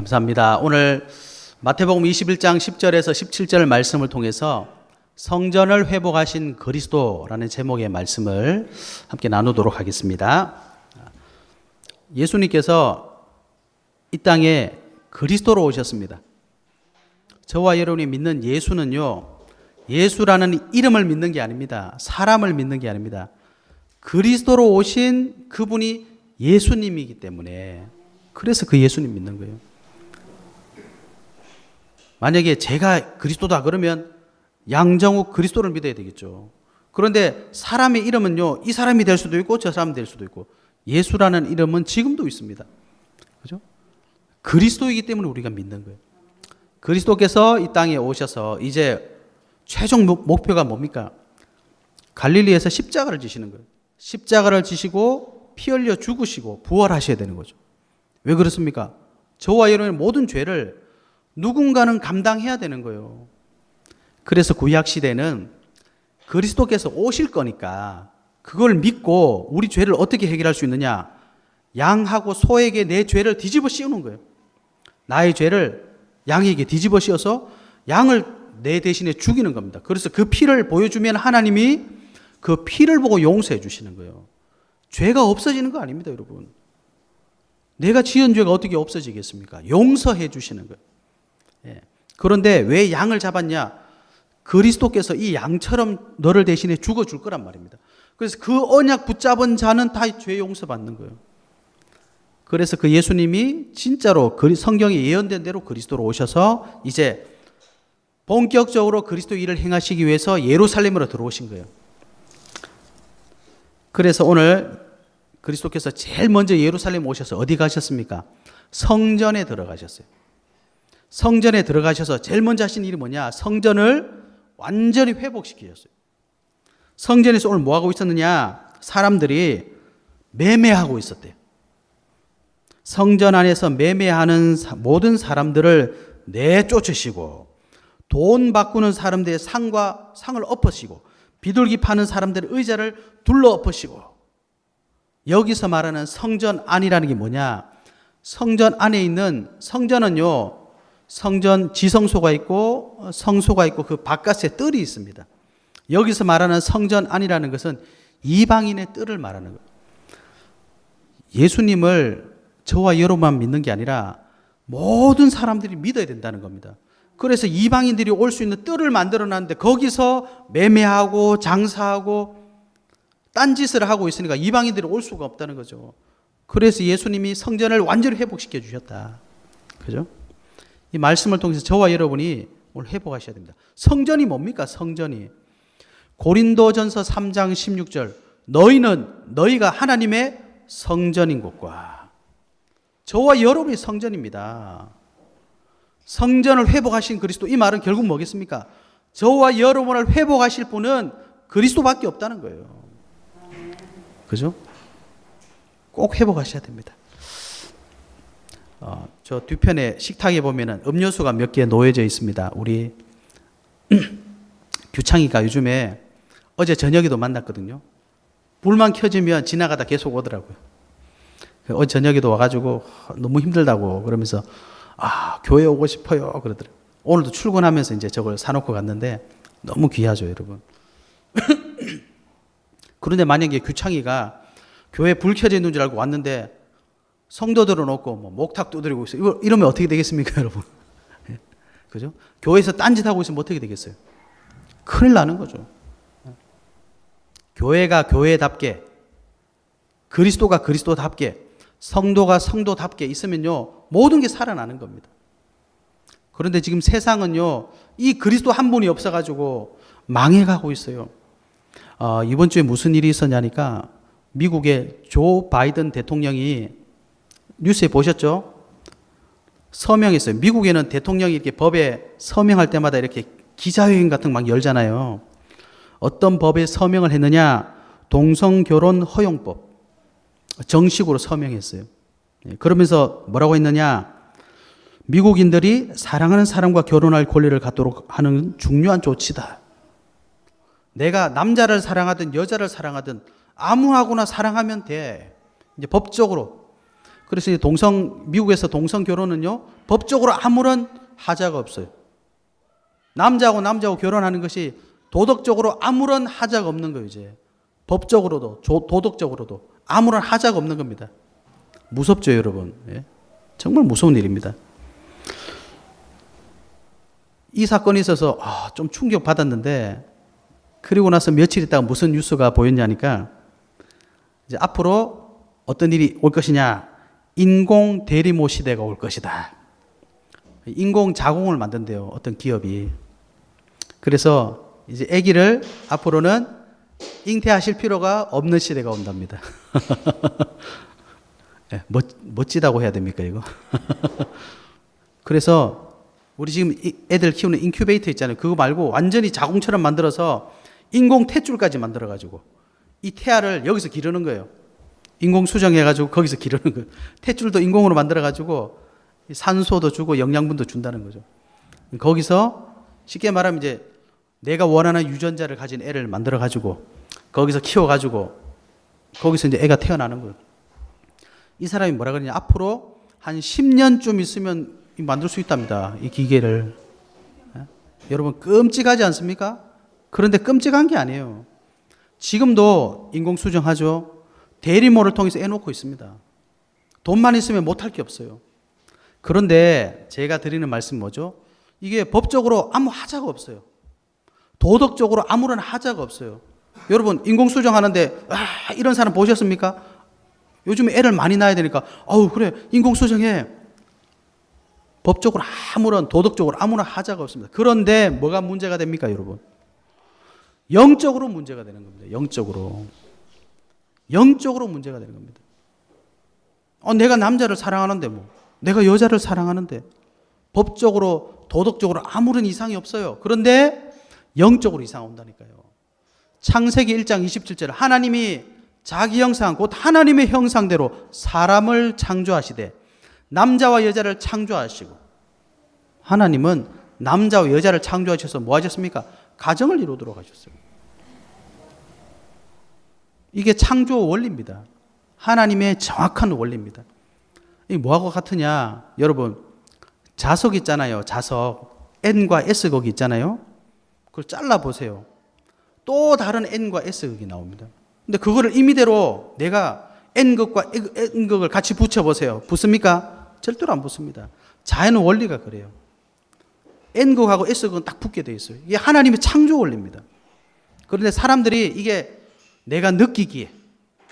감사합니다. 오늘 마태복음 21장 10절에서 17절 말씀을 통해서 성전을 회복하신 그리스도라는 제목의 말씀을 함께 나누도록 하겠습니다. 예수님께서 이 땅에 그리스도로 오셨습니다. 저와 여러분이 믿는 예수는요, 예수라는 이름을 믿는 게 아닙니다. 사람을 믿는 게 아닙니다. 그리스도로 오신 그분이 예수님이기 때문에, 그래서 그 예수님 믿는 거예요. 만약에 제가 그리스도다 그러면 양정욱 그리스도를 믿어야 되겠죠. 그런데 사람의 이름은요, 이 사람이 될 수도 있고 저 사람이 될 수도 있고, 예수라는 이름은 지금도 있습니다. 그죠? 그리스도이기 때문에 우리가 믿는 거예요. 그리스도께서 이 땅에 오셔서 이제 최종 목표가 뭡니까? 갈릴리에서 십자가를 지시는 거예요. 십자가를 지시고 피 흘려 죽으시고 부활하셔야 되는 거죠. 왜 그렇습니까? 저와 여러분의 모든 죄를 누군가는 감당해야 되는 거예요. 그래서 구약 시대는 그리스도께서 오실 거니까 그걸 믿고 우리 죄를 어떻게 해결할 수 있느냐? 양하고 소에게 내 죄를 뒤집어 씌우는 거예요. 나의 죄를 양에게 뒤집어 씌워서 양을 내 대신에 죽이는 겁니다. 그래서 그 피를 보여주면 하나님이 그 피를 보고 용서해 주시는 거예요. 죄가 없어지는 거 아닙니다, 여러분. 내가 지은 죄가 어떻게 없어지겠습니까? 용서해 주시는 거예요. 예. 그런데 왜 양을 잡았냐? 그리스도께서 이 양처럼 너를 대신에 죽어줄 거란 말입니다. 그래서 그 언약 붙잡은 자는 다 죄 용서받는 거예요. 그래서 그 예수님이 진짜로 성경에 예언된 대로 그리스도로 오셔서 이제 본격적으로 그리스도 일을 행하시기 위해서 예루살렘으로 들어오신 거예요. 그래서 오늘 그리스도께서 제일 먼저 예루살렘 오셔서 어디 가셨습니까? 성전에 들어가셨어요. 성전에 들어가셔서 제일 먼저 하신 일이 뭐냐? 성전을 완전히 회복시키셨어요. 성전에서 오늘 뭐 하고 있었느냐? 사람들이 매매하고 있었대요. 성전 안에서 매매하는 모든 사람들을 내쫓으시고, 돈 바꾸는 사람들의 상을 엎으시고, 비둘기 파는 사람들의 의자를 둘러 엎으시고, 여기서 말하는 성전 안이라는 게 뭐냐? 성전 안에 있는, 성전은요, 성전 지성소가 있고 성소가 있고 그 바깥에 뜰이 있습니다. 여기서 말하는 성전 안이라는 것은 이방인의 뜰을 말하는 거예요. 예수님을 저와 여러분만 믿는 게 아니라 모든 사람들이 믿어야 된다는 겁니다. 그래서 이방인들이 올 수 있는 뜰을 만들어 놨는데 거기서 매매하고 장사하고 딴짓을 하고 있으니까 이방인들이 올 수가 없다는 거죠. 그래서 예수님이 성전을 완전히 회복시켜 주셨다. 그죠? 이 말씀을 통해서 저와 여러분이 오늘 회복하셔야 됩니다. 성전이 뭡니까? 성전이. 고린도전서 3장 16절. 너희가 하나님의 성전인 것과. 저와 여러분이 성전입니다. 성전을 회복하신 그리스도. 이 말은 결국 뭐겠습니까? 저와 여러분을 회복하실 분은 그리스도밖에 없다는 거예요. 그죠? 꼭 회복하셔야 됩니다. 저 뒤편에 식탁에 보면은 음료수가 몇 개 놓여져 있습니다. 우리 규창이가 요즘에 어제 저녁에도 만났거든요. 불만 켜지면 지나가다 계속 오더라고요. 어제 저녁에도 와가지고 너무 힘들다고 그러면서 교회 오고 싶어요 그러더라고요. 오늘도 출근하면서 이제 저걸 사놓고 갔는데 너무 귀하죠, 여러분. 그런데 만약에 규창이가 교회 불 켜져 있는 줄 알고 왔는데 성도들은 없고 목탁 두드리고 있어요. 이러면 어떻게 되겠습니까, 여러분? 그죠? 교회에서 딴짓하고 있으면 어떻게 되겠어요? 큰일 나는 거죠. 교회가 교회답게, 그리스도가 그리스도답게, 성도가 성도답게 있으면요, 모든 게 살아나는 겁니다. 그런데 지금 세상은요, 이 그리스도 한 분이 없어가지고 망해가고 있어요. 이번 주에 무슨 일이 있었냐니까 미국의 조 바이든 대통령이 뉴스에 보셨죠? 서명했어요. 미국에는 대통령이 이렇게 법에 서명할 때마다 이렇게 기자회견 같은 거 막 열잖아요. 어떤 법에 서명을 했느냐? 동성결혼 허용법. 정식으로 서명했어요. 그러면서 뭐라고 했느냐? 미국인들이 사랑하는 사람과 결혼할 권리를 갖도록 하는 중요한 조치다. 내가 남자를 사랑하든 여자를 사랑하든 아무하고나 사랑하면 돼. 이제 법적으로. 그래서 미국에서 동성 결혼은요, 법적으로 아무런 하자가 없어요. 남자하고 남자하고 결혼하는 것이 도덕적으로 아무런 하자가 없는 거예요, 이제. 법적으로도, 도덕적으로도 아무런 하자가 없는 겁니다. 무섭죠, 여러분? 예? 정말 무서운 일입니다. 이 사건이 있어서 좀 충격받았는데, 그리고 나서 며칠 있다가 무슨 뉴스가 보였냐니까, 이제 앞으로 어떤 일이 올 것이냐, 인공 대리모 시대가 올 것이다. 인공 자궁을 만든대요, 어떤 기업이. 그래서 이제 아기를 앞으로는 잉태하실 필요가 없는 시대가 온답니다. 네, 멋지다고 해야 됩니까, 이거? 그래서 우리 지금 애들 키우는 인큐베이터 있잖아요. 그거 말고 완전히 자궁처럼 만들어서 인공 탯줄까지 만들어가지고 이 태아를 여기서 기르는 거예요. 인공 수정해가지고 거기서 기르는 거예요. 탯줄도 인공으로 만들어가지고 산소도 주고 영양분도 준다는 거죠. 거기서 쉽게 말하면 이제 내가 원하는 유전자를 가진 애를 만들어가지고 거기서 키워가지고 거기서 이제 애가 태어나는 거예요. 이 사람이 뭐라 그러냐, 앞으로 한 10년쯤 있으면 만들 수 있답니다, 이 기계를. 여러분 끔찍하지 않습니까? 그런데 끔찍한 게 아니에요. 지금도 인공수정하죠. 대리모를 통해서 애 놓고 있습니다. 돈만 있으면 못할 게 없어요. 그런데 제가 드리는 말씀 뭐죠? 이게 법적으로 아무 하자가 없어요. 도덕적으로 아무런 하자가 없어요. 여러분 인공수정하는데 이런 사람 보셨습니까? 요즘에 애를 많이 낳아야 되니까 그래 인공수정해. 법적으로 아무런, 도덕적으로 아무런 하자가 없습니다. 그런데 뭐가 문제가 됩니까, 여러분? 영적으로 문제가 되는 겁니다. 영적으로 문제가 되는 겁니다. 내가 남자를 사랑하는데 내가 여자를 사랑하는데 법적으로, 도덕적으로 아무런 이상이 없어요. 그런데 영적으로 이상 온다니까요. 창세기 1장 27절, 하나님이 자기 형상, 곧 하나님의 형상대로 사람을 창조하시되 남자와 여자를 창조하시고, 하나님은 남자와 여자를 창조하셔서 뭐 하셨습니까? 가정을 이루도록 하셨어요. 이게 창조 원리입니다. 하나님의 정확한 원리입니다. 이게 뭐하고 같으냐? 여러분, 자석 있잖아요. 자석. N과 S극이 있잖아요. 그걸 잘라보세요. 또 다른 N과 S극이 나옵니다. 근데 그거를 임의대로 내가 N극과 N극을 같이 붙여보세요. 붙습니까? 절대로 안 붙습니다. 자연의 원리가 그래요. N극하고 S극은 딱 붙게 돼 있어요. 이게 하나님의 창조 원리입니다. 그런데 사람들이 이게 내가 느끼기에,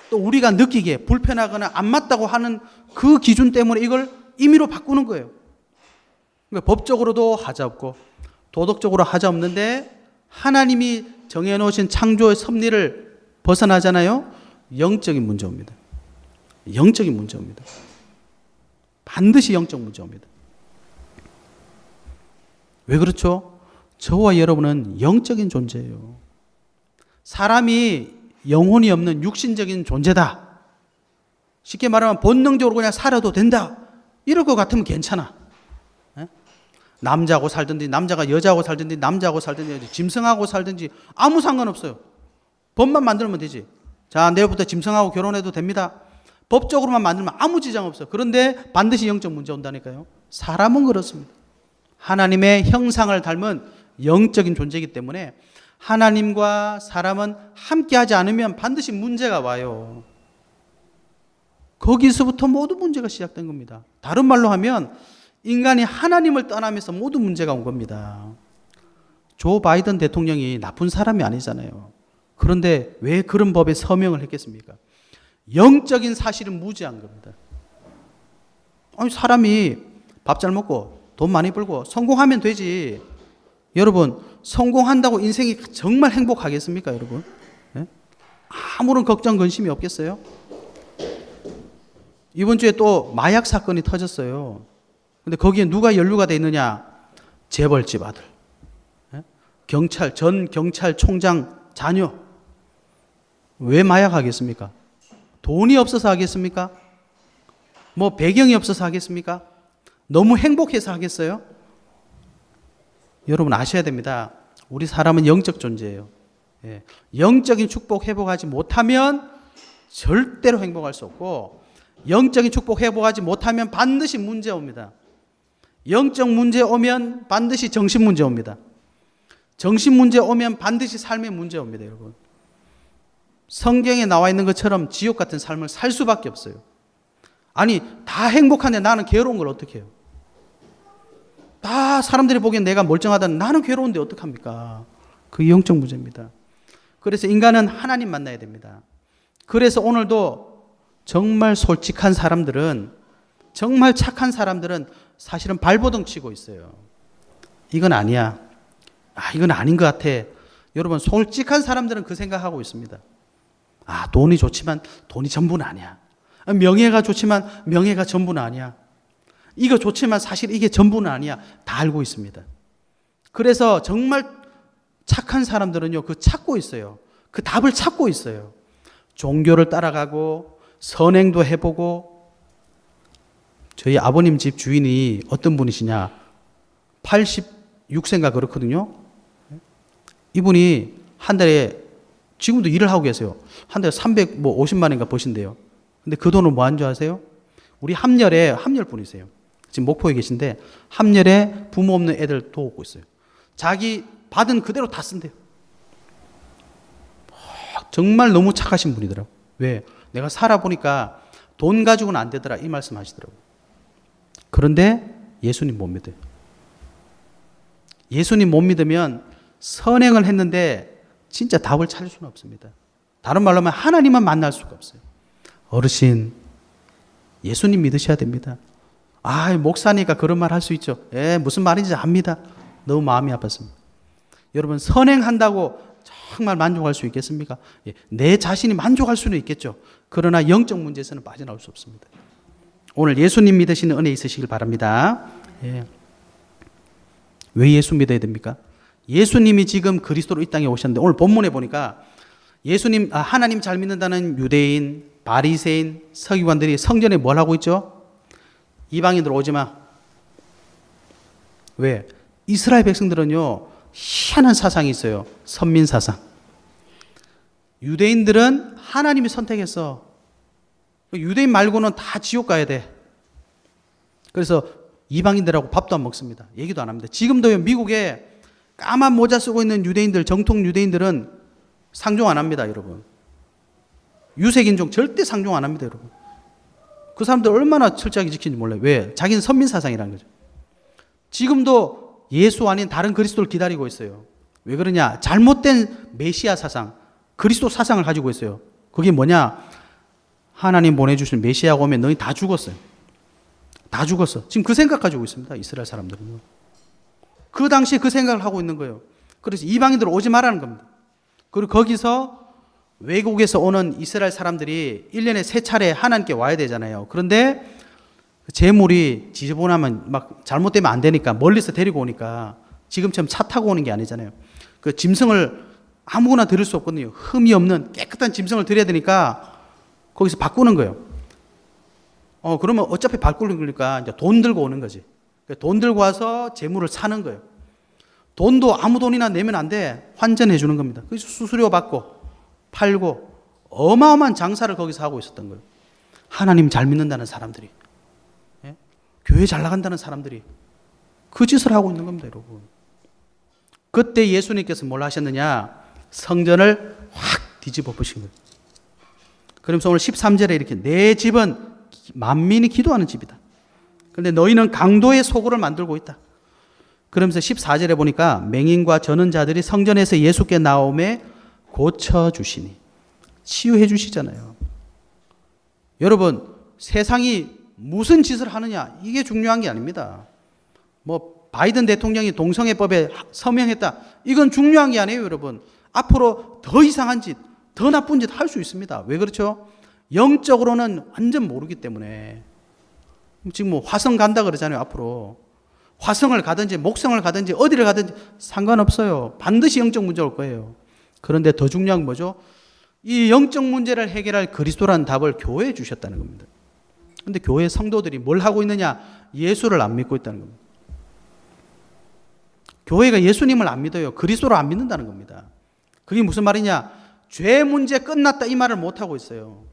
또 우리가 느끼기에 불편하거나 안 맞다고 하는 그 기준 때문에 이걸 임의로 바꾸는 거예요. 그러니까 법적으로도 하자 없고 도덕적으로 하자 없는데 하나님이 정해놓으신 창조의 섭리를 벗어나잖아요. 영적인 문제입니다. 영적인 문제입니다. 반드시 영적 문제입니다. 왜 그렇죠? 저와 여러분은 영적인 존재예요. 사람이 영혼이 없는 육신적인 존재다. 쉽게 말하면 본능적으로 그냥 살아도 된다. 이럴 것 같으면 괜찮아. 남자하고 살든지, 남자가 여자하고 살든지, 남자하고 살든지, 짐승하고 살든지 아무 상관없어요. 법만 만들면 되지. 자, 내일부터 짐승하고 결혼해도 됩니다. 법적으로만 만들면 아무 지장 없어요. 그런데 반드시 영적 문제 온다니까요. 사람은 그렇습니다. 하나님의 형상을 닮은 영적인 존재이기 때문에 하나님과 사람은 함께하지 않으면 반드시 문제가 와요. 거기서부터 모두 문제가 시작된 겁니다. 다른 말로 하면 인간이 하나님을 떠나면서 모두 문제가 온 겁니다. 조 바이든 대통령이 나쁜 사람이 아니잖아요. 그런데 왜 그런 법에 서명을 했겠습니까? 영적인 사실은 무지한 겁니다. 아니, 사람이 밥 잘 먹고 돈 많이 벌고 성공하면 되지. 여러분, 성공한다고 인생이 정말 행복하겠습니까, 여러분? 네? 아무런 걱정, 근심이 없겠어요? 이번 주에 또 마약 사건이 터졌어요. 근데 거기에 누가 연루가 돼 있느냐? 재벌집 아들. 네? 전 경찰총장 자녀. 왜 마약 하겠습니까? 돈이 없어서 하겠습니까? 뭐 배경이 없어서 하겠습니까? 너무 행복해서 하겠어요? 여러분 아셔야 됩니다. 우리 사람은 영적 존재예요. 영적인 축복 회복하지 못하면 절대로 행복할 수 없고, 영적인 축복 회복하지 못하면 반드시 문제 옵니다. 영적 문제 오면 반드시 정신 문제 옵니다. 정신 문제 오면 반드시 삶의 문제 옵니다, 여러분. 성경에 나와 있는 것처럼 지옥 같은 삶을 살 수밖에 없어요. 아니, 다 행복한데 나는 괴로운 걸 어떻게 해요? 다 사람들이 보기엔 내가 멀쩡하다는 나는 괴로운데 어떡합니까? 그게 영적 문제입니다. 그래서 인간은 하나님 만나야 됩니다. 그래서 오늘도 정말 솔직한 사람들은, 정말 착한 사람들은 사실은 발버둥 치고 있어요. 이건 아니야. 이건 아닌 것 같아. 여러분, 솔직한 사람들은 그 생각하고 있습니다. 돈이 좋지만 돈이 전부는 아니야. 명예가 좋지만 명예가 전부는 아니야. 이거 좋지만 사실 이게 전부는 아니야. 다 알고 있습니다. 그래서 정말 착한 사람들은요, 그 찾고 있어요. 그 답을 찾고 있어요. 종교를 따라가고 선행도 해보고. 저희 아버님 집 주인이 어떤 분이시냐, 86세인가 그렇거든요. 이분이 한 달에, 지금도 일을 하고 계세요. 한 달에 350만 원인가 버신대요. 근데 그 돈을 뭐 한 줄 아세요? 우리 함렬 분이세요. 지금 목포에 계신데 함렬에 부모 없는 애들 도우고 있어요. 자기 받은 그대로 다 쓴대요. 정말 너무 착하신 분이더라고요. 왜? 내가 살아보니까 돈 가지고는 안 되더라, 이 말씀 하시더라고요. 그런데 예수님 못 믿어요. 예수님 못 믿으면 선행을 했는데 진짜 답을 찾을 수는 없습니다. 다른 말로 하면 하나님만 만날 수가 없어요. 어르신, 예수님 믿으셔야 됩니다. 목사니까 그런 말 할 수 있죠. 무슨 말인지 압니다. 너무 마음이 아팠습니다. 여러분, 선행한다고 정말 만족할 수 있겠습니까? 내 자신이 만족할 수는 있겠죠. 그러나 영적 문제에서는 빠져나올 수 없습니다. 오늘 예수님 믿으시는 은혜 있으시길 바랍니다. 왜 예수 믿어야 됩니까? 예수님이 지금 그리스도로 이 땅에 오셨는데, 오늘 본문에 보니까 하나님 잘 믿는다는 유대인, 바리새인, 서기관들이 성전에 뭘 하고 있죠? 이방인들 오지 마. 왜? 이스라엘 백성들은요, 희한한 사상이 있어요. 선민 사상. 유대인들은 하나님이 선택했어. 유대인 말고는 다 지옥 가야 돼. 그래서 이방인들하고 밥도 안 먹습니다. 얘기도 안 합니다. 지금도 미국에 까만 모자 쓰고 있는 유대인들, 정통 유대인들은 상종 안 합니다, 여러분. 유색인종 절대 상종 안 합니다, 여러분. 그 사람들 얼마나 철저하게 지키는지 몰라요. 왜? 자기는 선민 사상이라는 거죠. 지금도 예수 아닌 다른 그리스도를 기다리고 있어요. 왜 그러냐? 잘못된 메시아 사상, 그리스도 사상을 가지고 있어요. 그게 뭐냐? 하나님 보내주신 메시아가 오면 너희 다 죽었어요. 다 죽었어. 지금 그 생각 가지고 있습니다, 이스라엘 사람들은요. 그 당시에 그 생각을 하고 있는 거예요. 그래서 이방인들 오지 말라는 겁니다. 그리고 거기서 외국에서 오는 이스라엘 사람들이 1년에 3차례 하나님께 와야 되잖아요. 그런데 재물이 지저분하면 막 잘못되면 안 되니까 멀리서 데리고 오니까, 지금처럼 차 타고 오는 게 아니잖아요. 그 짐승을 아무거나 드릴 수 없거든요. 흠이 없는 깨끗한 짐승을 드려야 되니까 거기서 바꾸는 거예요. 그러면 어차피 바꾸는 거니까 이제 돈 들고 오는 거지. 돈 들고 와서 재물을 사는 거예요. 돈도 아무 돈이나 내면 안 돼. 환전해 주는 겁니다. 그래서 수수료 받고 팔고 어마어마한 장사를 거기서 하고 있었던 거예요. 하나님 잘 믿는다는 사람들이, 교회 잘 나간다는 사람들이 그 짓을 하고 있는 겁니다, 여러분. 그때 예수님께서 뭘 하셨느냐? 성전을 확 뒤집어 보신 거예요. 그러면서 오늘 13절에 이렇게, 내 집은 만민이 기도하는 집이다. 그런데 너희는 강도의 소굴을 만들고 있다. 그러면서 14절에 보니까 맹인과 저는 자들이 성전에서 예수께 나오매 고쳐주시니, 치유해 주시잖아요. 여러분, 세상이 무슨 짓을 하느냐, 이게 중요한 게 아닙니다. 바이든 대통령이 동성애법에 서명했다, 이건 중요한 게 아니에요, 여러분. 앞으로 더 이상한 짓, 더 나쁜 짓 할 수 있습니다. 왜 그렇죠? 영적으로는 완전 모르기 때문에. 지금 화성 간다 그러잖아요, 앞으로. 화성을 가든지 목성을 가든지 어디를 가든지 상관없어요. 반드시 영적 문제 올 거예요. 그런데 더 중요한 건 뭐죠? 이 영적 문제를 해결할 그리스도라는 답을 교회에 주셨다는 겁니다. 그런데 교회 성도들이 뭘 하고 있느냐? 예수를 안 믿고 있다는 겁니다. 교회가 예수님을 안 믿어요. 그리스도를 안 믿는다는 겁니다. 그게 무슨 말이냐? 죄 문제 끝났다, 이 말을 못 하고 있어요.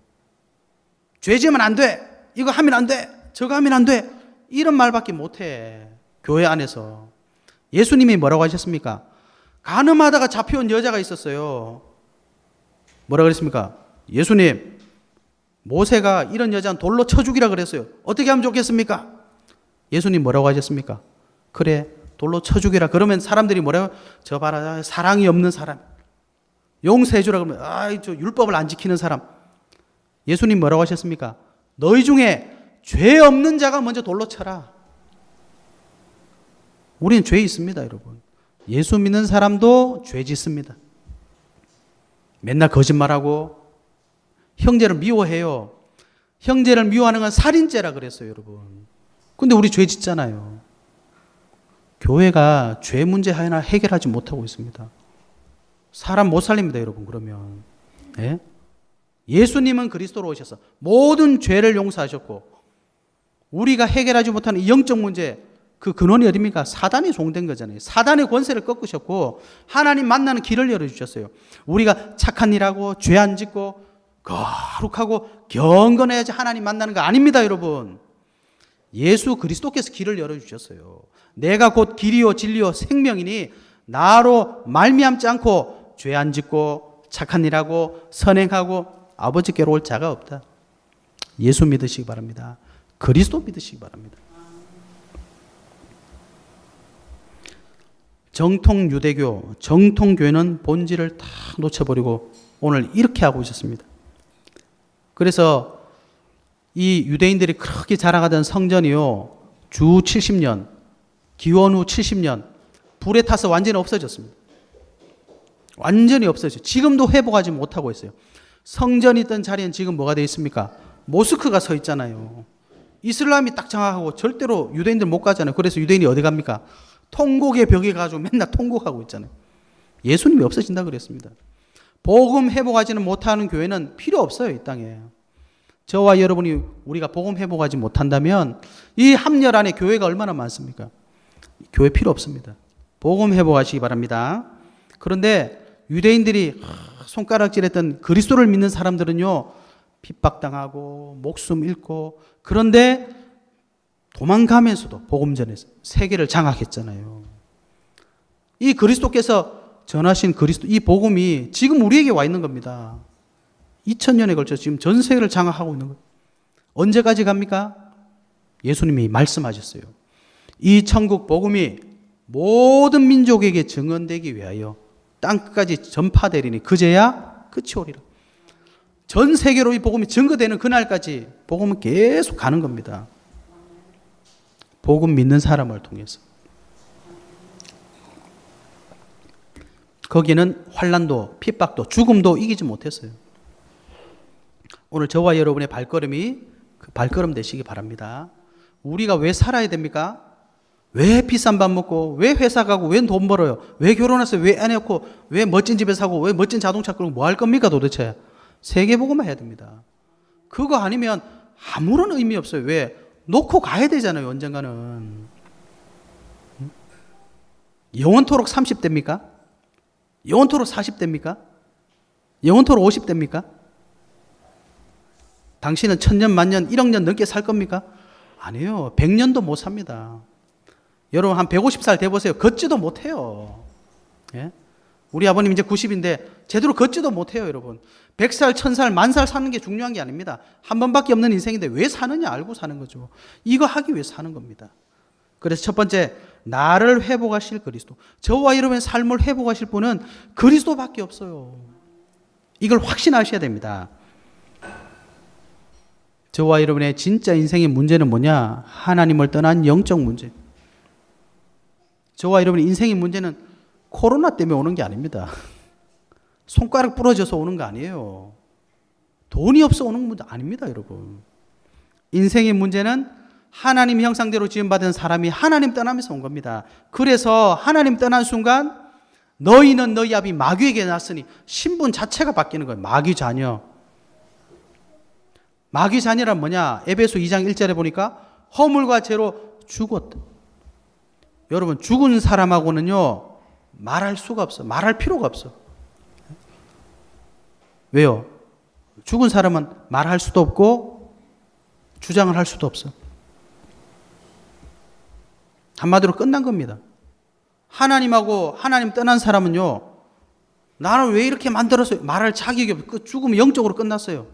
죄 지으면 안 돼. 이거 하면 안 돼, 저거 하면 안 돼, 이런 말밖에 못해. 교회 안에서. 예수님이 뭐라고 하셨습니까? 간음하다가 잡혀온 여자가 있었어요. 뭐라고 그랬습니까? 예수님, 모세가 이런 여자는 돌로 쳐 죽이라 그랬어요. 어떻게 하면 좋겠습니까? 예수님 뭐라고 하셨습니까? 그래, 돌로 쳐 죽이라. 그러면 사람들이 뭐라고? 저 봐라, 사랑이 없는 사람. 용서해 주라 그러면 저 율법을 안 지키는 사람. 예수님 뭐라고 하셨습니까? 너희 중에 죄 없는 자가 먼저 돌로 쳐라. 우리는 죄 있습니다, 여러분. 예수 믿는 사람도 죄 짓습니다. 맨날 거짓말하고 형제를 미워해요. 형제를 미워하는 건 살인죄라 그랬어요, 여러분. 근데 우리 죄 짓잖아요. 교회가 죄 문제 하나 해결하지 못하고 있습니다. 사람 못 살립니다, 여러분. 그러면 예? 예수님은 그리스도로 오셔서 모든 죄를 용서하셨고 우리가 해결하지 못하는 이 영적 문제, 그 근원이 어디입니까? 사단이 종된 거잖아요. 사단의 권세를 꺾으셨고 하나님 만나는 길을 열어주셨어요. 우리가 착한 일하고 죄 안 짓고 거룩하고 경건해야지 하나님 만나는 거 아닙니다, 여러분. 예수 그리스도께서 길을 열어주셨어요. 내가 곧 길이요 진리요 생명이니 나로 말미암지 않고 죄 안 짓고 착한 일하고 선행하고 아버지께로 올 자가 없다. 예수 믿으시기 바랍니다. 그리스도 믿으시기 바랍니다. 정통 유대교, 정통 교회는 본질을 다 놓쳐버리고 오늘 이렇게 하고 있었습니다. 그래서 이 유대인들이 그렇게 자랑하던 성전이요, 주 70년, 기원 후 70년 불에 타서 완전히 없어졌습니다. 완전히 없어졌어요. 지금도 회복하지 못하고 있어요. 성전이 있던 자리는 지금 뭐가 되어 있습니까? 모스크가 서 있잖아요. 이슬람이 딱 장악하고 절대로 유대인들 못 가잖아요. 그래서 유대인이 어디 갑니까? 통곡의 벽에 가지고 맨날 통곡하고 있잖아요. 예수님이 없어진다 그랬습니다. 복음 회복하지는 못하는 교회는 필요 없어요, 이 땅에. 저와 여러분이 우리가 복음 회복하지 못한다면 이 함열 안에 교회가 얼마나 많습니까? 교회 필요 없습니다. 복음 회복하시기 바랍니다. 그런데 유대인들이 손가락질했던 그리스도를 믿는 사람들은요, 핍박당하고 목숨 잃고, 그런데 도망가면서도 복음 전해서 세계를 장악했잖아요. 이 그리스도께서 전하신 그리스도, 이 복음이 지금 우리에게 와 있는 겁니다. 2000년에 걸쳐 지금 전 세계를 장악하고 있는 거예요. 언제까지 갑니까? 예수님이 말씀하셨어요. 이 천국 복음이 모든 민족에게 증언되기 위하여 땅끝까지 전파되리니 그제야 끝이 오리라. 전 세계로 이 복음이 증거되는 그날까지 복음은 계속 가는 겁니다. 복음 믿는 사람을 통해서. 거기는 환난도, 핍박도, 죽음도 이기지 못했어요. 오늘 저와 여러분의 발걸음이 그 발걸음 되시기 바랍니다. 우리가 왜 살아야 됩니까? 왜 비싼 밥 먹고, 왜 회사 가고, 왜 돈 벌어요? 왜 결혼해서, 왜 애 낳고, 왜 멋진 집에 사고, 왜 멋진 자동차 끌고 뭐 할 겁니까 도대체? 세계복음만 해야 됩니다. 그거 아니면 아무런 의미 없어요. 왜? 놓고 가야 되잖아요, 언젠가는. 영원토록 30대입니까? 영원토록 40대입니까? 영원토록 50대입니까? 당신은 1000년, 만년, 1억 년 넘게 살 겁니까? 아니에요. 100년도 못 삽니다. 여러분 한 150살 돼보세요. 걷지도 못해요. 예? 우리 아버님 이제 90인데 제대로 걷지도 못해요, 여러분. 100살, 1000살, 10,000살 사는 게 중요한 게 아닙니다. 한 번밖에 없는 인생인데 왜 사느냐 알고 사는 거죠. 이거 하기 위해 사는 겁니다. 그래서 첫 번째, 나를 회복하실 그리스도. 저와 여러분의 삶을 회복하실 분은 그리스도밖에 없어요. 이걸 확신하셔야 됩니다. 저와 여러분의 진짜 인생의 문제는 뭐냐? 하나님을 떠난 영적 문제. 저와 여러분의 인생의 문제는 코로나 때문에 오는 게 아닙니다. 손가락 부러져서 오는 거 아니에요. 돈이 없어 오는 문제 아닙니다, 여러분. 인생의 문제는 하나님 형상대로 지음받은 사람이 하나님 떠나면서 온 겁니다. 그래서 하나님 떠난 순간 너희는 너희 아비 마귀에게 났으니 신분 자체가 바뀌는 거예요. 마귀 자녀. 마귀 자녀란 뭐냐? 에베소 2장 1절에 보니까 허물과 죄로 죽었다. 여러분, 죽은 사람하고는요 말할 수가 없어. 말할 필요가 없어. 왜요? 죽은 사람은 말할 수도 없고 주장을 할 수도 없어. 한마디로 끝난 겁니다. 하나님하고 하나님 떠난 사람은요, 나를 왜 이렇게 만들었어요? 말할 자격이 없어. 죽으면 영적으로 끝났어요.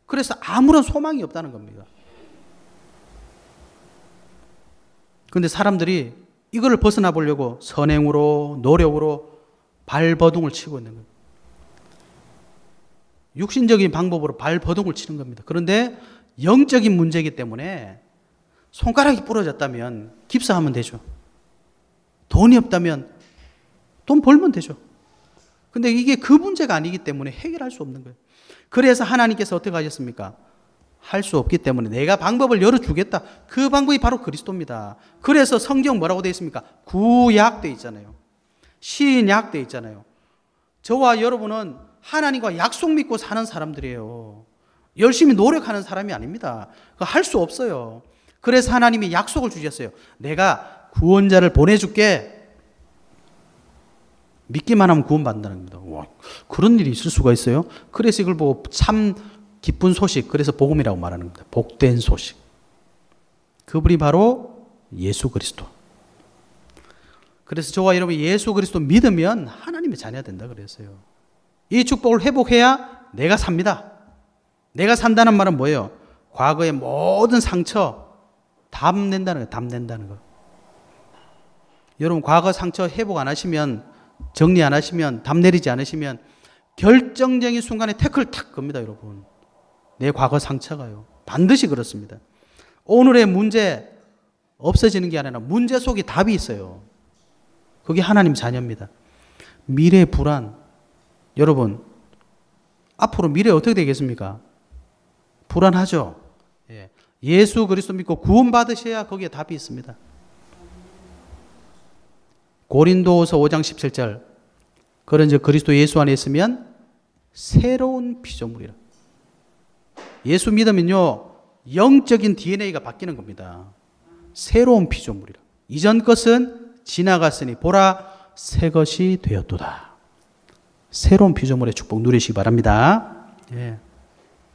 그래서 아무런 소망이 없다는 겁니다. 그런데 사람들이 이거를 벗어나 보려고 선행으로, 노력으로 발버둥을 치고 있는 거예요. 육신적인 방법으로 발버둥을 치는 겁니다. 그런데 영적인 문제이기 때문에 손가락이 부러졌다면 깁스하면 되죠. 돈이 없다면 돈 벌면 되죠. 근데 이게 그 문제가 아니기 때문에 해결할 수 없는 거예요. 그래서 하나님께서 어떻게 하셨습니까? 할 수 없기 때문에 내가 방법을 열어주겠다. 그 방법이 바로 그리스도입니다. 그래서 성경 뭐라고 되어 있습니까? 구약되어 있잖아요. 신약되어 있잖아요. 저와 여러분은 하나님과 약속 믿고 사는 사람들이에요. 열심히 노력하는 사람이 아닙니다. 할 수 없어요. 그래서 하나님이 약속을 주셨어요. 내가 구원자를 보내줄게. 믿기만 하면 구원받는다는 겁니다. 와, 그런 일이 있을 수가 있어요? 그래서 이걸 보고 참 기쁜 소식, 그래서 복음이라고 말하는 겁니다. 복된 소식. 그분이 바로 예수 그리스도. 그래서 저와 여러분이 예수 그리스도 믿으면 하나님의 자녀가 된다 그랬어요. 이 축복을 회복해야 내가 삽니다. 내가 산다는 말은 뭐예요? 과거의 모든 상처 담낸다는 거예요. 담낸다는 거. 여러분 과거 상처 회복 안 하시면, 정리 안 하시면, 담 내리지 않으시면 결정적인 순간에 태클 탁 겁니다. 여러분 내 과거 상처가요. 반드시 그렇습니다. 오늘의 문제 없어지는 게 아니라 문제 속에 답이 있어요. 그게 하나님 자녀입니다. 미래 불안. 여러분 앞으로 미래 어떻게 되겠습니까? 불안하죠. 예수 그리스도 믿고 구원받으셔야 거기에 답이 있습니다. 고린도후서 5장 17절. 그런즉 그리스도 예수 안에 있으면 새로운 피조물이라. 예수 믿으면요 영적인 DNA가 바뀌는 겁니다. 새로운 피조물이라. 이전 것은 지나갔으니 보라 새 것이 되었도다. 새로운 피조물의 축복 누리시기 바랍니다.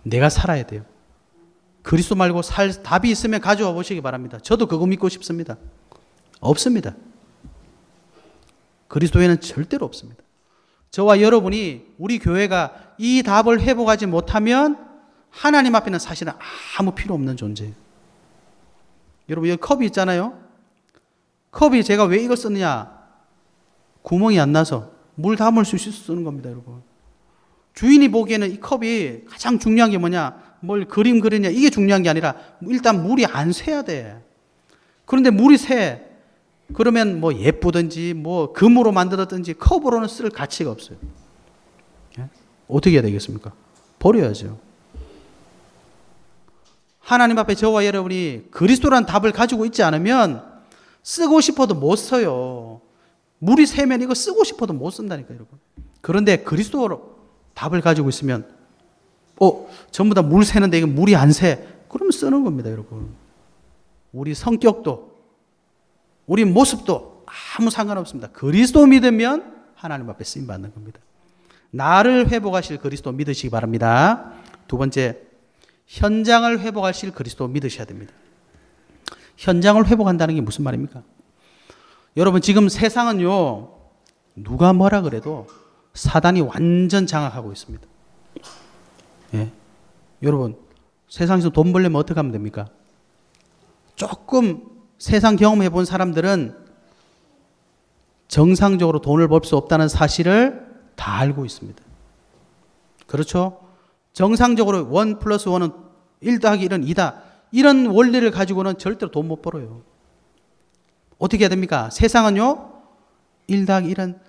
내가 살아야 돼요. 그리스도 말고 살 답이 있으면 가져와 보시기 바랍니다. 저도 그거 믿고 싶습니다. 없습니다. 그리스도에는 절대로 없습니다. 저와 여러분이 우리 교회가 이 답을 회복하지 못하면 하나님 앞에는 사실은 아무 필요 없는 존재예요. 여러분 여기 컵이 있잖아요. 컵이 제가 왜 이걸 썼느냐? 구멍이 안 나서 물 담을 수 있어서 쓰는 겁니다. 여러분 주인이 보기에는 이 컵이 가장 중요한 게 뭐냐? 뭘 그림 그리냐 이게 중요한 게 아니라 일단 물이 안 새야 돼. 그런데 물이 새. 그러면 뭐 예쁘든지 뭐 금으로 만들었든지 컵으로는 쓸 가치가 없어요. 어떻게 해야 되겠습니까? 버려야죠. 하나님 앞에 저와 여러분이 그리스도란 답을 가지고 있지 않으면 쓰고 싶어도 못 써요. 물이 새면 이거 쓰고 싶어도 못 쓴다니까요, 여러분. 그런데 그리스도로 답을 가지고 있으면 전부 다 물 새는데 이거 물이 안 새. 그러면 쓰는 겁니다, 여러분. 우리 성격도 우리 모습도 아무 상관없습니다. 그리스도 믿으면 하나님 앞에 쓰임 받는 겁니다. 나를 회복하실 그리스도 믿으시기 바랍니다. 두 번째, 현장을 회복하실 그리스도 믿으셔야 됩니다. 현장을 회복한다는 게 무슨 말입니까? 여러분 지금 세상은요 누가 뭐라 그래도 사단이 완전 장악하고 있습니다. 여러분 세상에서 돈 벌려면 어떻게 하면 됩니까? 조금 세상 경험해 본 사람들은 정상적으로 돈을 벌 수 없다는 사실을 다 알고 있습니다. 그렇죠? 정상적으로 1 플러스 1은 1 더하기 1은 2다. 이런 원리를 가지고는 절대로 돈 못 벌어요. 어떻게 해야 됩니까? 세상은요 1 더하기 1은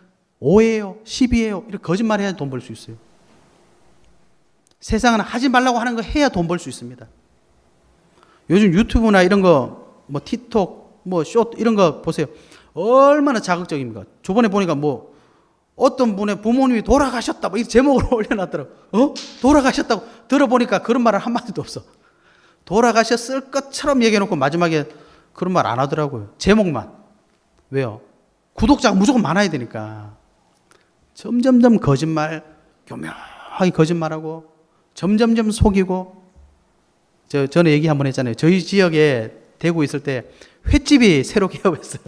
5예요 10이에요 이렇게 거짓말 해야 돈 벌 수 있어요. 세상은 하지 말라고 하는 거 해야 돈 벌 수 있습니다. 요즘 유튜브나 이런 거 뭐 틱톡 뭐 숏 이런 거 보세요. 얼마나 자극적입니까? 저번에 보니까 뭐 어떤 분의 부모님이 돌아가셨다 뭐 이 제목으로 올려놨더라고. 돌아가셨다고 들어보니까 그런 말은 한마디도 없어. 돌아가셨을 것처럼 얘기해놓고 마지막에 그런 말 안 하더라고요. 제목만. 왜요? 구독자가 무조건 많아야 되니까. 점점점 거짓말, 교묘하게 거짓말하고 점점점 속이고 전에 얘기 한번 했잖아요. 저희 지역에 대구 있을 때 횟집이 새로 개업했어요.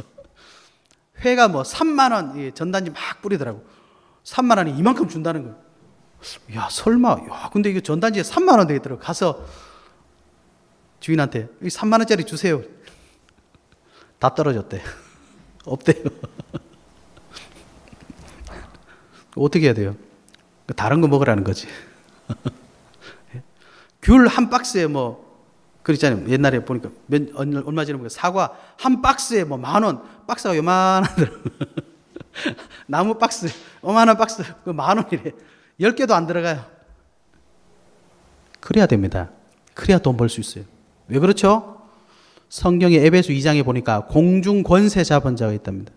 회가 뭐 3만 원 전단지 막 뿌리더라고. 3만 원이 이만큼 준다는 거예요. 야, 설마. 야, 근데 이게 전단지에 3만 원 되겠더라고. 가서 주인한테 3만 원짜리 주세요. 다 떨어졌대. 없대요. 어떻게 해야 돼요? 다른 거 먹으라는 거지. 귤 한 박스에 뭐 그랬잖아요. 옛날에 보니까 얼마 전에 보니까 사과 한 박스에 뭐 10,000원. 박스가 요만하더라고. 나무 박스, 요만한 박스, 그 10,000원이래. 10개도 안 들어가요. 그래야 됩니다. 그래야 돈 벌 수 있어요. 왜 그렇죠? 성경의 에베소 2장에 보니까 공중 권세 잡은 자가 있답니다.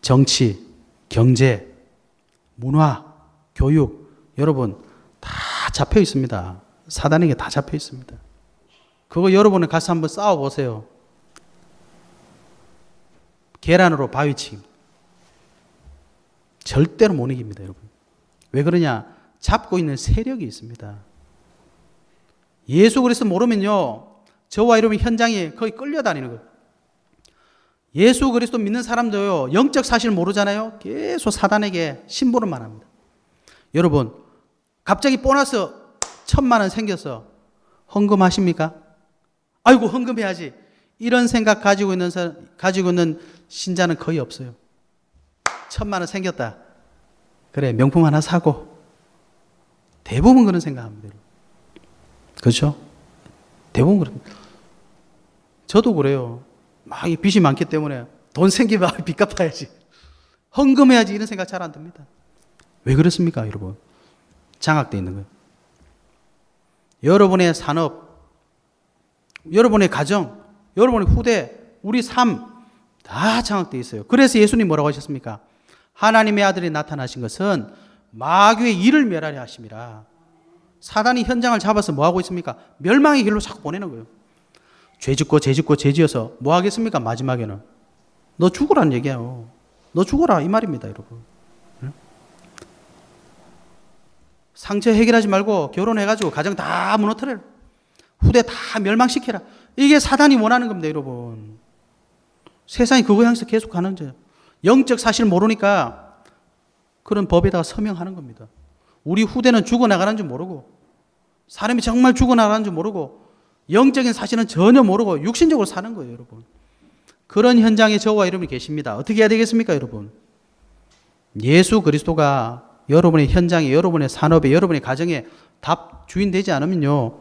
정치, 경제, 문화, 교육, 여러분 다 잡혀 있습니다. 사단에게 다 잡혀 있습니다. 그거 여러분은 가서 한번 싸워보세요. 계란으로 바위치기. 절대로 못 이깁니다, 여러분. 왜 그러냐? 잡고 있는 세력이 있습니다. 예수 그리스도 모르면요, 저와 여러분 현장에 거의 끌려다니는 거예요. 예수 그리스도 믿는 사람도요, 영적 사실을 모르잖아요. 계속 사단에게 심부름만 합니다. 여러분, 갑자기 보너스 1,000만 원 생겼어. 헌금하십니까? 아이고, 헌금해야지. 이런 생각 가지고 있는 신자는 거의 없어요. 1,000만 원 생겼다. 그래, 명품 하나 사고. 대부분 그런 생각합니다. 그렇죠? 대부분 그런. 저도 그래요. 막 빚이 많기 때문에 돈 생기면 빚 갚아야지. 헌금해야지. 이런 생각 잘 안 듭니다. 왜 그렇습니까, 여러분? 장악되어 있는 거예요. 여러분의 산업, 여러분의 가정, 여러분의 후대, 우리 삶 다 장악되어 있어요. 그래서 예수님 뭐라고 하셨습니까? 하나님의 아들이 나타나신 것은 마귀의 일을 멸하려 하심이라. 사단이 현장을 잡아서 뭐 하고 있습니까? 멸망의 길로 자꾸 보내는 거예요. 죄짓고 죄지어서 뭐 하겠습니까? 마지막에는 너 죽으라는 얘기예요. 너 죽어라 이 말입니다, 여러분. 상처 해결하지 말고 결혼해가지고 가정 다 무너뜨려라. 후대 다 멸망시켜라. 이게 사단이 원하는 겁니다, 여러분. 세상이 그거 향해서 계속 가는 거예요. 영적 사실을 모르니까 그런 법에다가 서명하는 겁니다. 우리 후대는 죽어나가는 줄 모르고, 사람이 정말 죽어나가는 줄 모르고, 영적인 사실은 전혀 모르고 육신적으로 사는 거예요, 여러분. 그런 현장에 저와 여러분이 계십니다. 어떻게 해야 되겠습니까, 여러분? 예수 그리스도가 여러분의 현장에, 여러분의 산업에, 여러분의 가정에 답 주인 되지 않으면요,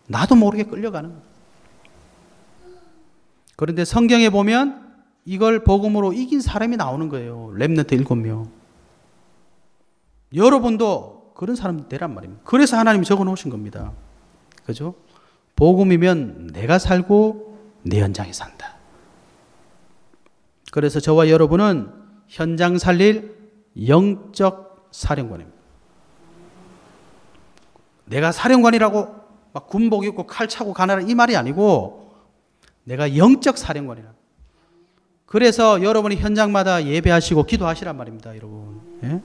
나도 모르게 끌려가는 거예요. 그런데 성경에 보면 이걸 복음으로 이긴 사람이 나오는 거예요. 렘넌트 7명. 여러분도 그런 사람 되란 말입니다. 그래서 하나님이 적어 놓으신 겁니다. 그죠? 복음이면 내가 살고 내 현장에 산다. 그래서 저와 여러분은 현장 살릴 영적 사령관입니다. 내가 사령관이라고 막 군복 입고 칼 차고 가나라 이 말이 아니고 내가 영적 사령관이라. 그래서 여러분이 현장마다 예배하시고 기도하시란 말입니다, 여러분. 예?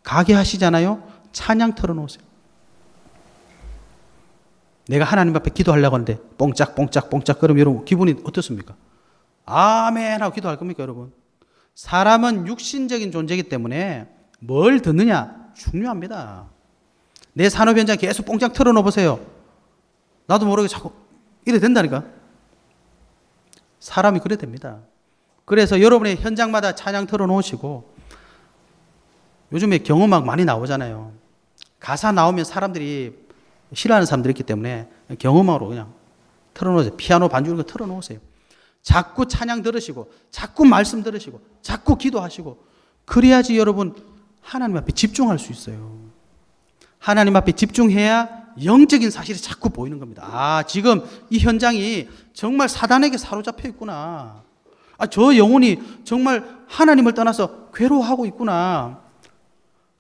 가게 하시잖아요. 찬양 틀어놓으세요. 내가 하나님 앞에 기도하려고 하는데 뽕짝뽕짝 그러면 여러분 기분이 어떻습니까? 아멘 하고 기도할 겁니까, 여러분? 사람은 육신적인 존재이기 때문에 뭘 듣느냐 중요합니다. 내 산업 현장 계속 뽕짝 틀어놓으세요. 나도 모르게 자꾸 이래 된다니까. 사람이 그래 됩니다. 그래서 여러분의 현장마다 찬양 틀어놓으시고, 요즘에 경음악 많이 나오잖아요. 가사 나오면 사람들이 싫어하는 사람들이 있기 때문에 경음악으로 그냥 틀어놓으세요. 피아노 반주 이런 거 틀어놓으세요. 자꾸 찬양 들으시고, 자꾸 말씀 들으시고, 자꾸 기도하시고, 그래야지 여러분 하나님 앞에 집중할 수 있어요. 하나님 앞에 집중해야 영적인 사실이 자꾸 보이는 겁니다. 아, 지금 이 현장이 정말 사단에게 사로잡혀 있구나. 아, 저 영혼이 정말 하나님을 떠나서 괴로워하고 있구나.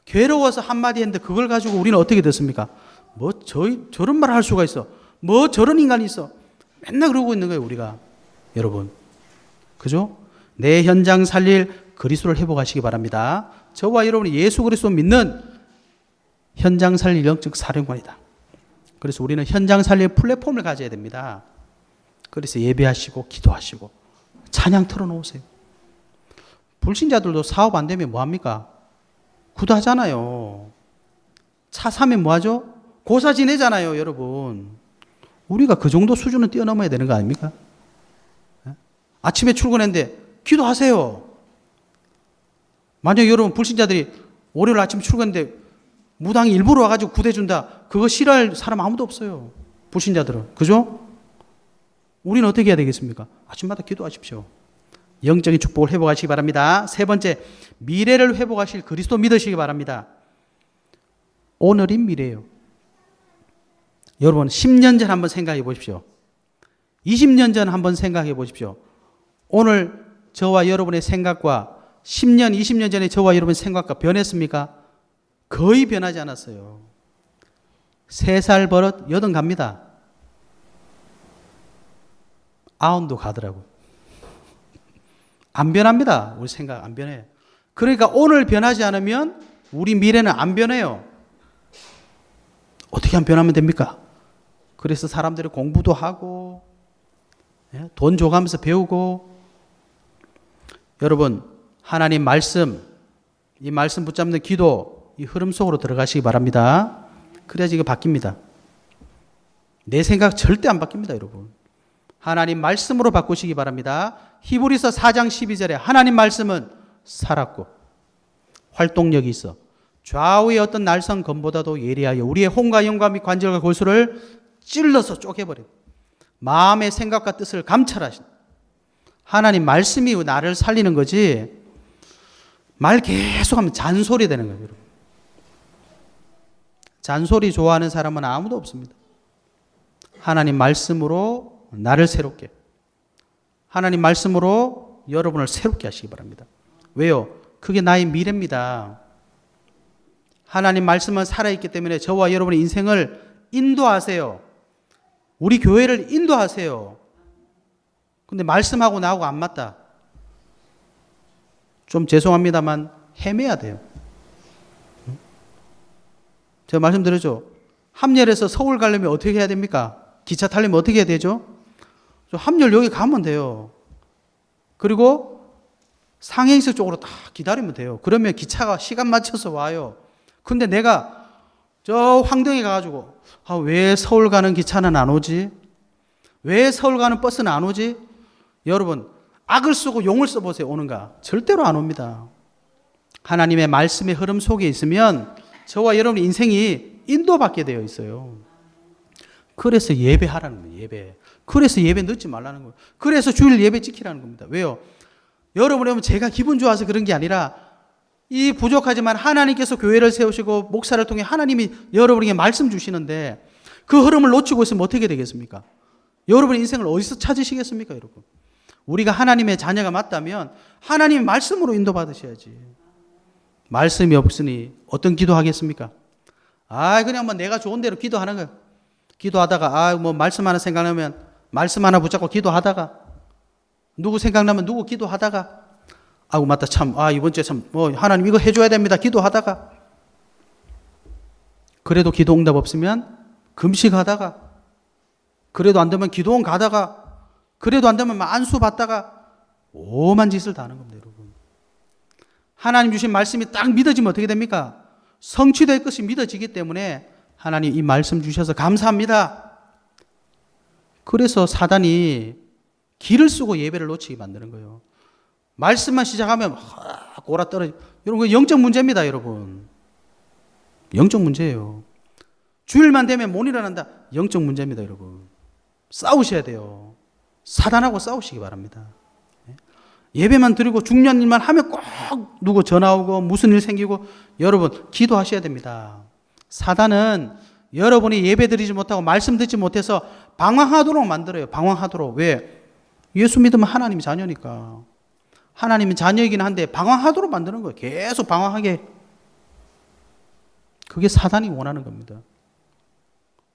괴로워서 한마디 했는데 그걸 가지고 우리는 어떻게 됐습니까? 뭐 저런 말을 할 수가 있어. 뭐 저런 인간이 있어. 맨날 그러고 있는 거예요, 우리가. 여러분. 그죠? 내 현장 살릴 그리스도를 회복하시기 바랍니다. 저와 여러분이 예수 그리스도 믿는 현장 살릴 영적 사령관이다. 그래서 우리는 현장 살릴 플랫폼을 가져야 됩니다. 그래서 예배하시고 기도하시고 찬양 틀어놓으세요. 불신자들도 사업 안 되면 뭐합니까? 구도하잖아요. 차 사면 뭐하죠? 고사 지내잖아요, 여러분. 우리가 그 정도 수준은 뛰어넘어야 되는 거 아닙니까? 아침에 출근했는데 기도하세요. 만약 여러분 불신자들이 월요일 아침 출근했는데 무당이 일부러 와가지고 구대준다. 그거 싫어할 사람 아무도 없어요. 불신자들은. 그죠? 우리는 어떻게 해야 되겠습니까? 아침마다 기도하십시오. 영적인 축복을 회복하시기 바랍니다. 세 번째, 미래를 회복하실 그리스도 믿으시기 바랍니다. 오늘인 미래예요. 여러분 10년 전 한번 생각해 보십시오. 20년 전 한번 생각해 보십시오. 오늘 저와 여러분의 생각과 10년, 20년 전에 저와 여러분의 생각과 변했습니까? 거의 변하지 않았어요. 3살 버릇 80 갑니다. 90도 가더라고요. 안 변합니다. 우리 생각 안 변해요. 그러니까 오늘 변하지 않으면 우리 미래는 안 변해요. 어떻게 하면 변하면 됩니까? 그래서 사람들이 공부도 하고 돈 줘가면서 배우고. 여러분 하나님 말씀, 이 말씀 붙잡는 기도, 이 흐름 속으로 들어가시기 바랍니다. 그래야지 이거 바뀝니다. 내 생각 절대 안 바뀝니다, 여러분. 하나님 말씀으로 바꾸시기 바랍니다. 히브리서 4장 12절에 하나님 말씀은 살았고 활동력이 있어 좌우의 어떤 날선 검보다도 예리하여 우리의 혼과 영과 및 관절과 골수를 찔러서 쪼개버려요. 마음의 생각과 뜻을 감찰하신 하나님 말씀이 나를 살리는 거지, 말 계속하면 잔소리 되는 거예요, 여러분. 잔소리 좋아하는 사람은 아무도 없습니다. 하나님 말씀으로 나를 새롭게, 하나님 말씀으로 여러분을 새롭게 하시기 바랍니다. 왜요? 그게 나의 미래입니다. 하나님 말씀은 살아있기 때문에 저와 여러분의 인생을 인도하세요. 우리 교회를 인도하세요. 근데 말씀하고 나하고 안 맞다. 좀 죄송합니다만 헤매야 돼요. 제가 말씀드렸죠. 함열에서 서울 가려면 어떻게 해야 됩니까? 기차 타려면 어떻게 해야 되죠? 함열 여기 가면 돼요. 그리고 상행시 쪽으로 다 기다리면 돼요. 그러면 기차가 시간 맞춰서 와요. 근데 내가 저 황동에 가가지고 왜 서울 가는 기차는 안 오지? 왜 서울 가는 버스는 안 오지? 여러분 악을 쓰고 용을 써보세요. 오는가? 절대로 안 옵니다. 하나님의 말씀의 흐름 속에 있으면 저와 여러분의 인생이 인도받게 되어 있어요. 그래서 예배하라는 거예요. 예배. 그래서 예배 늦지 말라는 거예요. 그래서 주일 예배 지키라는 겁니다. 왜요? 여러분 제가 기분 좋아서 그런 게 아니라 이 부족하지만 하나님께서 교회를 세우시고 목사를 통해 하나님이 여러분에게 말씀 주시는데 그 흐름을 놓치고 있으면 어떻게 되겠습니까? 여러분의 인생을 어디서 찾으시겠습니까, 여러분? 우리가 하나님의 자녀가 맞다면 하나님의 말씀으로 인도받으셔야지. 말씀이 없으니 어떤 기도하겠습니까? 그냥 내가 좋은 대로 기도하는 거예요. 기도하다가 말씀 하나 생각나면 말씀 하나 붙잡고 기도하다가 누구 생각나면 누구 기도하다가 맞다 참 이번 주에 참 하나님 이거 해줘야 됩니다. 기도하다가 그래도 기도 응답 없으면 금식하다가 그래도 안 되면 기도원 가다가 그래도 안 되면 안수 받다가 오만 짓을 다 하는 겁니다, 여러분. 하나님 주신 말씀이 딱 믿어지면 어떻게 됩니까? 성취될 것이 믿어지기 때문에 하나님 이 말씀 주셔서 감사합니다. 그래서 사단이 기를 쓰고 예배를 놓치게 만드는 거예요. 말씀만 시작하면 고라 떨어져. 여러분, 영적 문제입니다, 여러분. 영적 문제예요. 주일만 되면 못 일어난다. 영적 문제입니다, 여러분. 싸우셔야 돼요. 사단하고 싸우시기 바랍니다. 예배만 드리고 중요한 일만 하면 꼭 누구 전화 오고 무슨 일 생기고 여러분 기도하셔야 됩니다. 사단은 여러분이 예배 드리지 못하고 말씀 듣지 못해서 방황하도록 만들어요. 방황하도록. 왜? 예수 믿으면 하나님이 자녀니까. 하나님이 자녀이긴 한데 방황하도록 만드는 거예요. 계속 방황하게. 그게 사단이 원하는 겁니다.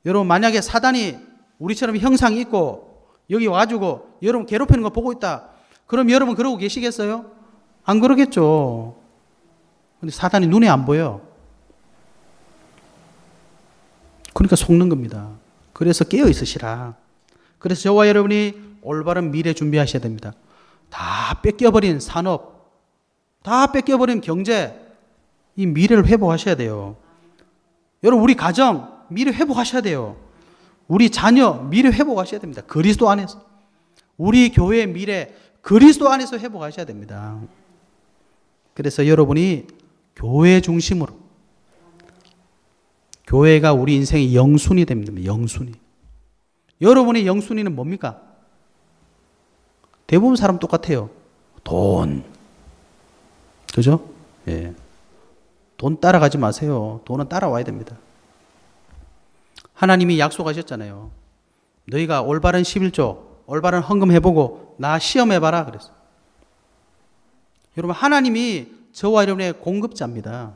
여러분 만약에 사단이 우리처럼 형상이 있고 여기 와가지고 여러분 괴롭히는 거 보고 있다. 그럼 여러분 그러고 계시겠어요? 안 그러겠죠. 근데 사단이 눈에 안 보여. 그러니까 속는 겁니다. 그래서 깨어 있으시라. 그래서 저와 여러분이 올바른 미래 준비하셔야 됩니다. 다 뺏겨버린 산업, 다 뺏겨버린 경제, 이 미래를 회복하셔야 돼요. 여러분, 우리 가정 미래 회복하셔야 돼요. 우리 자녀 미래 회복하셔야 됩니다. 그리스도 안에서. 우리 교회의 미래 그리스도 안에서 회복하셔야 됩니다. 그래서 여러분이 교회 중심으로, 교회가 우리 인생의 영순이 됩니다. 영순이. 여러분의 영순위는 뭡니까? 대부분 사람 똑같아요. 돈. 그죠? 예. 돈 따라가지 마세요. 돈은 따라와야 됩니다. 하나님이 약속하셨잖아요. 너희가 올바른 11조, 올바른 헌금 해보고 나 시험해봐라 그랬어. 여러분, 하나님이 저와 여러분의 공급자입니다.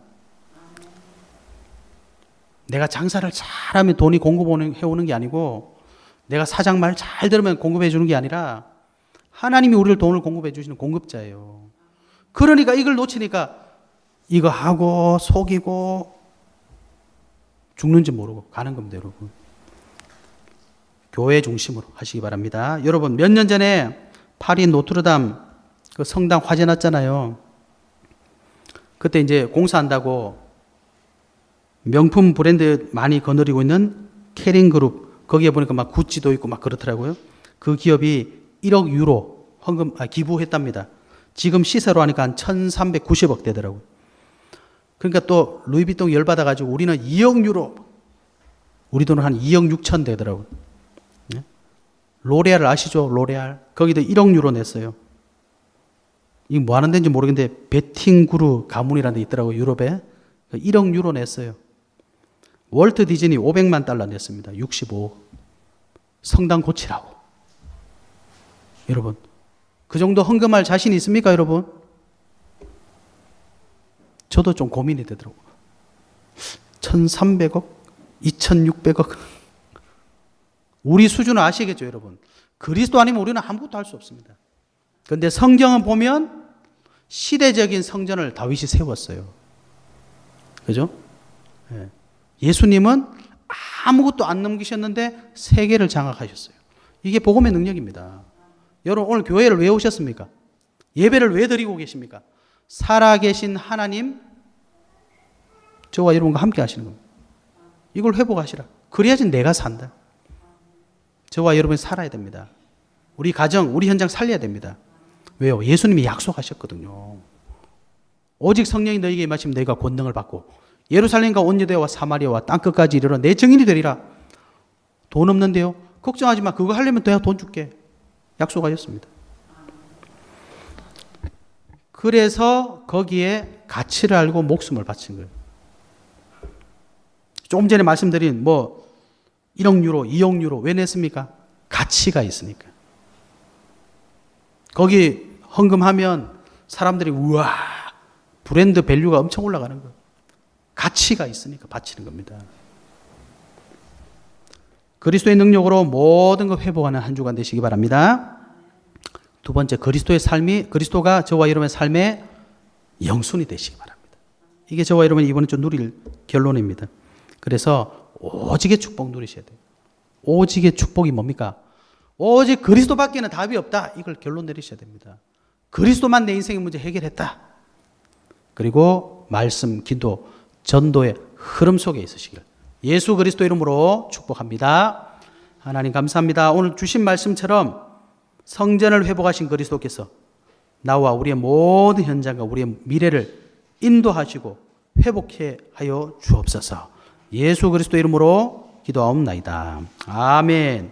내가 장사를 잘하면 돈이 공급해오는 게 아니고, 내가 사장 말 잘 들으면 공급해 주는 게 아니라 하나님이 우리를 돈을 공급해 주시는 공급자예요. 그러니까 이걸 놓치니까 이거 하고 속이고 죽는지 모르고 가는 겁니다, 여러분. 교회 중심으로 하시기 바랍니다. 여러분, 몇 년 전에 파리 노트르담 그 성당 화재 났잖아요. 그때 이제 공사한다고 명품 브랜드 많이 거느리고 있는 캐링 그룹, 거기에 보니까 막 구찌도 있고 막 그렇더라고요. 그 기업이 1억 유로 기부했답니다. 지금 시세로 하니까 한 1390억 되더라고요. 그러니까 또 루이비통 열받아가지고 우리는 2억 유로, 우리 돈은 한 2억 6천 되더라고요. 네? 로레알 아시죠? 로레알. 거기도 1억 유로 냈어요. 이게 뭐 하는 데인지 모르겠는데 베팅구루 가문이라는 데 있더라고요. 유럽에. 1억 유로 냈어요. 월트 디즈니 500만 달러 냈습니다. 65억. 성당 고치라고. 여러분, 그 정도 헌금할 자신 있습니까, 여러분? 저도 좀 고민이 되더라고요. 1,300억? 2,600억? 우리 수준을 아시겠죠, 여러분? 그리스도 아니면 우리는 아무것도 할 수 없습니다. 그런데 성경은 보면 시대적인 성전을 다윗이 세웠어요. 그죠? 예. 예수님은 아무것도 안 넘기셨는데 세계를 장악하셨어요. 이게 복음의 능력입니다. 여러분, 오늘 교회를 왜 오셨습니까? 예배를 왜 드리고 계십니까? 살아계신 하나님, 저와 여러분과 함께 하시는 겁니다. 이걸 회복하시라. 그래야지 내가 산다. 저와 여러분이 살아야 됩니다. 우리 가정, 우리 현장 살려야 됩니다. 왜요? 예수님이 약속하셨거든요. 오직 성령이 너희에게 임하시면 너희가 권능을 받고 예루살렘과 온 유대와 사마리아와 땅끝까지 이르러 내 증인이 되리라. 돈 없는데요? 걱정하지 마. 그거 하려면 내가 돈 줄게. 약속하셨습니다. 그래서 거기에 가치를 알고 목숨을 바친 거예요. 조금 전에 말씀드린 1억 유로, 2억 유로 왜 냈습니까? 가치가 있으니까. 거기 헌금하면 사람들이 우와, 브랜드 밸류가 엄청 올라가는 거예요. 가치가 있으니까 바치는 겁니다. 그리스도의 능력으로 모든 것 회복하는 한 주간 되시기 바랍니다. 두 번째, 그리스도가 저와 여러분의 삶의 영순이 되시기 바랍니다. 이게 저와 여러분이 이번에 좀 누릴 결론입니다. 그래서 오직의 축복 누리셔야 돼요. 오직의 축복이 뭡니까? 오직 그리스도밖에는 답이 없다. 이걸 결론 내리셔야 됩니다. 그리스도만 내 인생의 문제 해결했다. 그리고 말씀, 기도, 전도의 흐름 속에 있으시길 예수 그리스도 이름으로 축복합니다. 하나님 감사합니다. 오늘 주신 말씀처럼 성전을 회복하신 그리스도께서 나와 우리의 모든 현장과 우리의 미래를 인도하시고 회복해 하여 주옵소서. 예수 그리스도 이름으로 기도하옵나이다. 아멘.